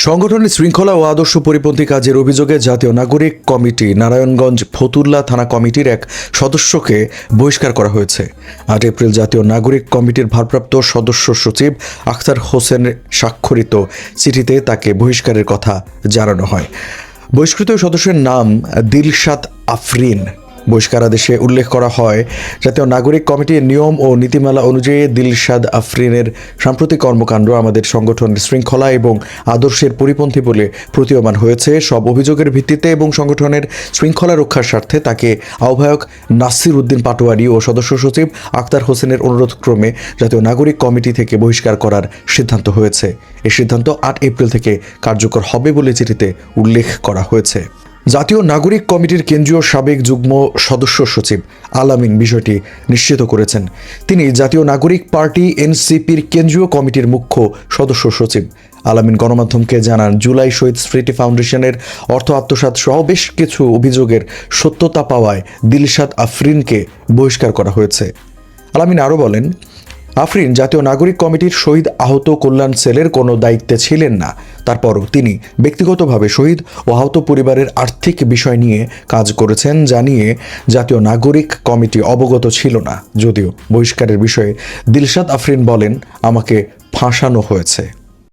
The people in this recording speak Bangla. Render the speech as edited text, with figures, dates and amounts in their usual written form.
সংগঠনের শৃঙ্খলা ও আদর্শ পরিপন্থী কাজের অভিযোগে জাতীয় নাগরিক কমিটি নারায়ণগঞ্জ ফতুল্লা থানা কমিটির এক সদস্যকে বহিষ্কার করা হয়েছে। ৮ এপ্রিল জাতীয় নাগরিক কমিটির ভারপ্রাপ্ত সদস্য সচিব আখতার হোসেনের স্বাক্ষরিত চিঠিতে তাকে বহিষ্কারের কথা জানানো হয়। বহিষ্কৃত সদস্যের নাম দিলশাদ আফরিন। বহিষ্কারাদেশে উল্লেখ করা হয়, জাতীয় নাগরিক কমিটির নিয়ম ও নীতিমালা অনুযায়ী দিলশাদ আফরিনের সাম্প্রতিক কর্মকাণ্ড আমাদের সংগঠনের শৃঙ্খলা এবং আদর্শের পরিপন্থী বলে প্রতীয়মান হয়েছে। সব অভিযোগের ভিত্তিতে এবং সংগঠনের শৃঙ্খলা রক্ষার স্বার্থে তাকে আহ্বায়ক নাসির উদ্দিন পাটোয়ারি ও সদস্য সচিব আখতার হোসেনের অনুরোধক্রমে জাতীয় নাগরিক কমিটি থেকে বহিষ্কার করার সিদ্ধান্ত হয়েছে। এই সিদ্ধান্ত ৮ এপ্রিল থেকে কার্যকর হবে বলে চিঠিতে উল্লেখ করা হয়েছে। জাতীয় নাগরিক কমিটির কেন্দ্রীয় সাবেক যুগ্ম সদস্য সচিব আলামিন বিষয়টি নিশ্চিত করেছেন। তিনি জাতীয় নাগরিক পার্টি এনসিপির কেন্দ্রীয় কমিটির মুখ্য সদস্য সচিব। আলামিন গণমাধ্যমকে জানান, জুলাই শহীদ স্মৃতি ফাউন্ডেশনের অর্থ আত্মসাৎ সহ বেশ কিছু অভিযোগের সত্যতা পাওয়ায় দিলশাদ আফরিনকে বহিষ্কার করা হয়েছে। আলামিন আরও বলেন, আফরিন জাতীয় নাগরিক কমিটির শহীদ আহত কল্যাণ সেলের কোনো দায়িত্বে ছিলেন না। তারপরও তিনি ব্যক্তিগতভাবে শহীদ ও আহত পরিবারের আর্থিক বিষয় নিয়ে কাজ করেছেন, যা নিয়ে জাতীয় নাগরিক কমিটি অবগত ছিল না। যদিও বহিষ্কারের বিষয়ে দিলশাদ আফরিন বলেন, আমাকে ফাঁসানো হয়েছে।